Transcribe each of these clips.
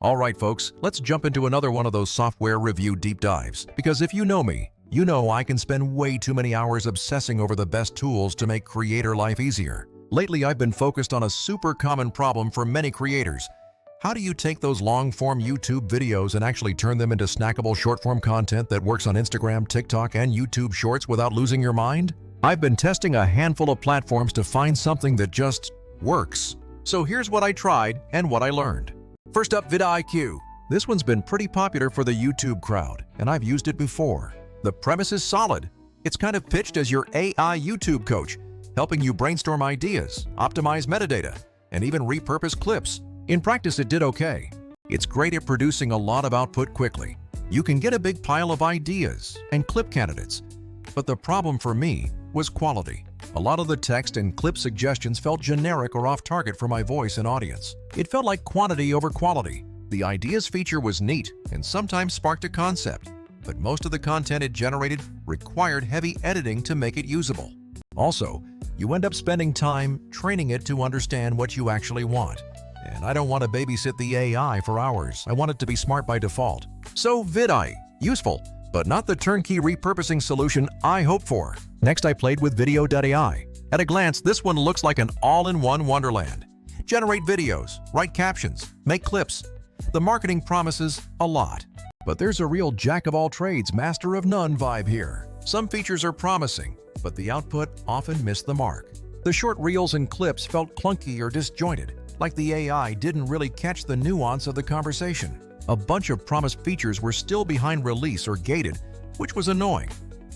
Alright folks, let's jump into another one of those software review deep dives. Because if you know me, you know I can spend way too many hours obsessing over the best tools to make creator life easier. Lately I've been focused on a super common problem for many creators. How do you take those long-form YouTube videos and actually turn them into snackable short-form content that works on Instagram, TikTok, and YouTube Shorts without losing your mind? I've been testing a handful of platforms to find something that just works. So here's what I tried and what I learned. First up, vidIQ. This one's been pretty popular for the YouTube crowd, and I've used it before. The premise is solid. It's kind of pitched as your AI YouTube coach, helping you brainstorm ideas, optimize metadata, and even repurpose clips. In practice, it did okay. It's great at producing a lot of output quickly. You can get a big pile of ideas and clip candidates. But the problem for me was quality. A lot of the text and clip suggestions felt generic or off-target for my voice and audience. It felt like quantity over quality. The ideas feature was neat and sometimes sparked a concept, but most of the content it generated required heavy editing to make it usable. Also, you end up spending time training it to understand what you actually want. And I don't want to babysit the AI for hours. I want it to be smart by default. So vidIQ, useful, but not the turnkey repurposing solution I hoped for. Next, I played with video.ai. At a glance, this one looks like an all-in-one wonderland. Generate videos, write captions, make clips. The marketing promises a lot. But there's a real jack-of-all-trades, master-of-none vibe here. Some features are promising, but the output often missed the mark. The short reels and clips felt clunky or disjointed, like the AI didn't really catch the nuance of the conversation. A bunch of promised features were still behind release or gated, which was annoying.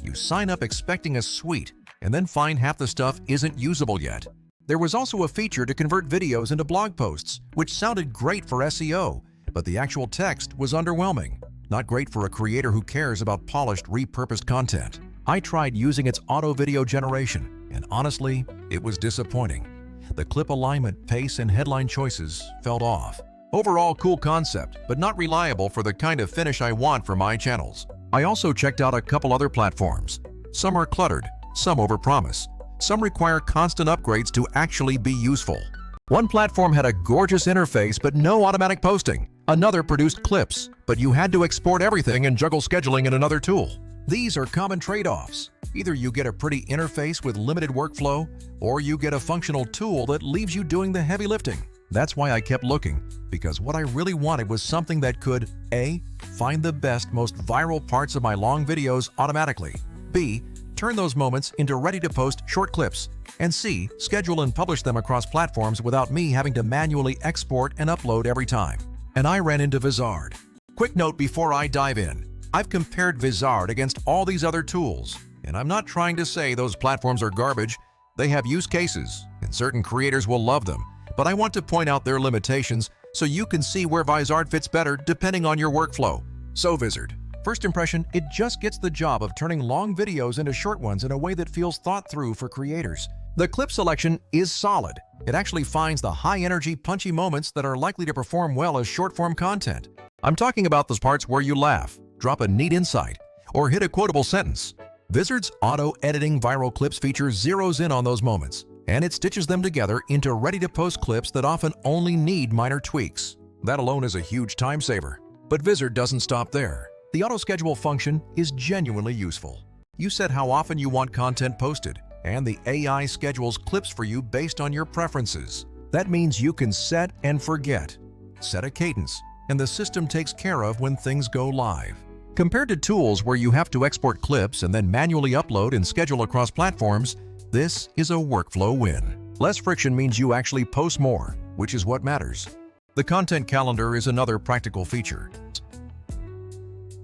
You sign up expecting a suite, and then find half the stuff isn't usable yet. There was also a feature to convert videos into blog posts, which sounded great for SEO, but the actual text was underwhelming. Not great for a creator who cares about polished, repurposed content. I tried using its auto video generation, and honestly, it was disappointing. The clip alignment, pace, and headline choices felt off. Overall, cool concept, but not reliable for the kind of finish I want for my channels. I also checked out a couple other platforms. Some are cluttered, some overpromise. Some require constant upgrades to actually be useful. One platform had a gorgeous interface but no automatic posting. Another produced clips, but you had to export everything and juggle scheduling in another tool. These are common trade-offs. Either you get a pretty interface with limited workflow, or you get a functional tool that leaves you doing the heavy lifting. That's why I kept looking, because what I really wanted was something that could A. Find the best, most viral parts of my long videos automatically, B. Turn those moments into ready-to-post short clips, and C. Schedule and publish them across platforms without me having to manually export and upload every time. And I ran into Vizard. Quick note before I dive in. I've compared Vizard against all these other tools, and I'm not trying to say those platforms are garbage. They have use cases, and certain creators will love them. But I want to point out their limitations so you can see where Vizard fits better depending on your workflow. So Vizard. First impression, it just gets the job of turning long videos into short ones in a way that feels thought through for creators. The clip selection is solid. It actually finds the high-energy, punchy moments that are likely to perform well as short-form content. I'm talking about those parts where you laugh, drop a neat insight, or hit a quotable sentence. Vizard's auto-editing viral clips feature zeroes in on those moments, and it stitches them together into ready-to-post clips that often only need minor tweaks. That alone is a huge time saver. But Vizard doesn't stop there. The auto-schedule function is genuinely useful. You set how often you want content posted, and the AI schedules clips for you based on your preferences. That means you can set and forget. Set a cadence, and the system takes care of when things go live. Compared to tools where you have to export clips and then manually upload and schedule across platforms, this is a workflow win. Less friction means you actually post more, which is what matters. The content calendar is another practical feature.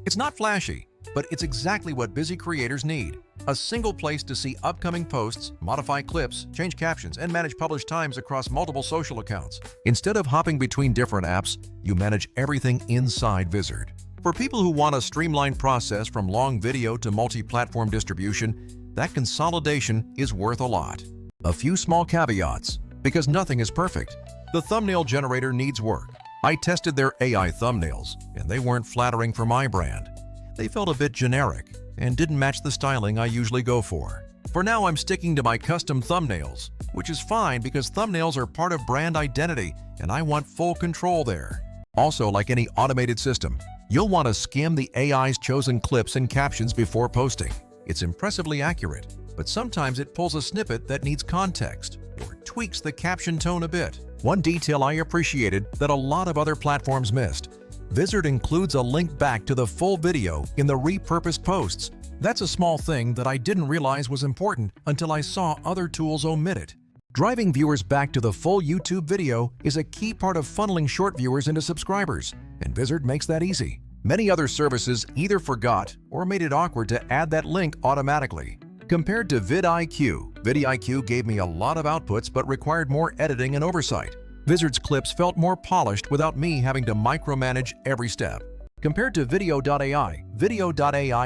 It's not flashy, but it's exactly what busy creators need. A single place to see upcoming posts, modify clips, change captions, and manage publish times across multiple social accounts. Instead of hopping between different apps, you manage everything inside Vizard. For people who want a streamlined process from long video to multi-platform distribution, that consolidation is worth a lot. A few small caveats, because nothing is perfect. The thumbnail generator needs work. I tested their AI thumbnails, and they weren't flattering for my brand. They felt a bit generic and didn't match the styling I usually go for. For now, I'm sticking to my custom thumbnails, which is fine because thumbnails are part of brand identity, and I want full control there. Also, like any automated system, you'll want to skim the AI's chosen clips and captions before posting. It's impressively accurate, but sometimes it pulls a snippet that needs context or tweaks the caption tone a bit. One detail I appreciated that a lot of other platforms missed: Vizard includes a link back to the full video in the repurposed posts. That's a small thing that I didn't realize was important until I saw other tools omit it. Driving viewers back to the full YouTube video is a key part of funneling short viewers into subscribers, and Vizard makes that easy. Many other services either forgot or made it awkward to add that link automatically. Compared to vidIQ gave me a lot of outputs but required more editing and oversight. Vizard's clips felt more polished without me having to micromanage every step. Compared to video.ai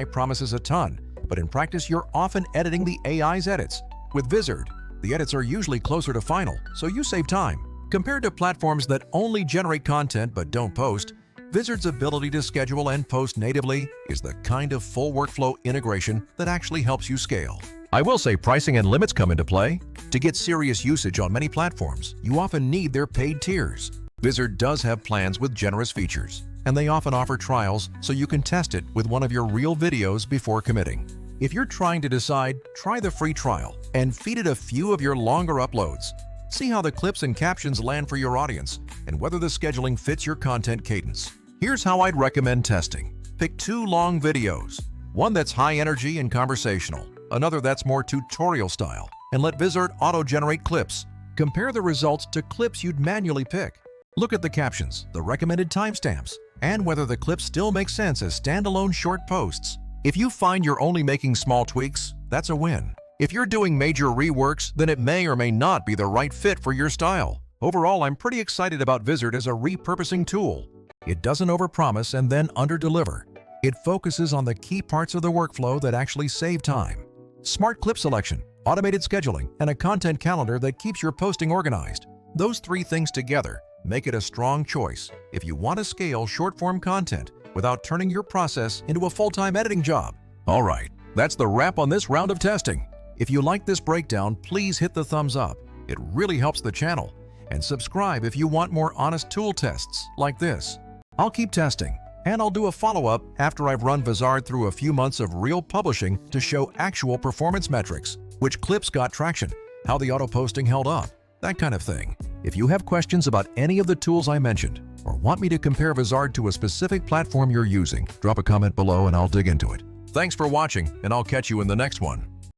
promises a ton, but in practice you're often editing the AI's edits. With Vizard, the edits are usually closer to final, so you save time. Compared to platforms that only generate content but don't post, Vizard's ability to schedule and post natively is the kind of full workflow integration that actually helps you scale. I will say pricing and limits come into play. To get serious usage on many platforms, you often need their paid tiers. Vizard does have plans with generous features, and they often offer trials so you can test it with one of your real videos before committing. If you're trying to decide, try the free trial and feed it a few of your longer uploads. See how the clips and captions land for your audience and whether the scheduling fits your content cadence. Here's how I'd recommend testing. Pick 2 long videos, one that's high energy and conversational, another that's more tutorial style, and let Vizard auto-generate clips. Compare the results to clips you'd manually pick. Look at the captions, the recommended timestamps, and whether the clips still make sense as standalone short posts. If you find you're only making small tweaks, that's a win. If you're doing major reworks, then it may or may not be the right fit for your style. Overall, I'm pretty excited about Vizard as a repurposing tool. It doesn't overpromise and then underdeliver. It focuses on the key parts of the workflow that actually save time. Smart clip selection, automated scheduling, and a content calendar that keeps your posting organized. Those 3 things together make it a strong choice if you want to scale short-form content without turning your process into a full-time editing job. All right, that's the wrap on this round of testing. If you like this breakdown, please hit the thumbs up. It really helps the channel. And subscribe if you want more honest tool tests like this. I'll keep testing, and I'll do a follow-up after I've run Vizard through a few months of real publishing to show actual performance metrics, which clips got traction, how the auto-posting held up, that kind of thing. If you have questions about any of the tools I mentioned, or want me to compare Vizard to a specific platform you're using, drop a comment below and I'll dig into it. Thanks for watching, and I'll catch you in the next one.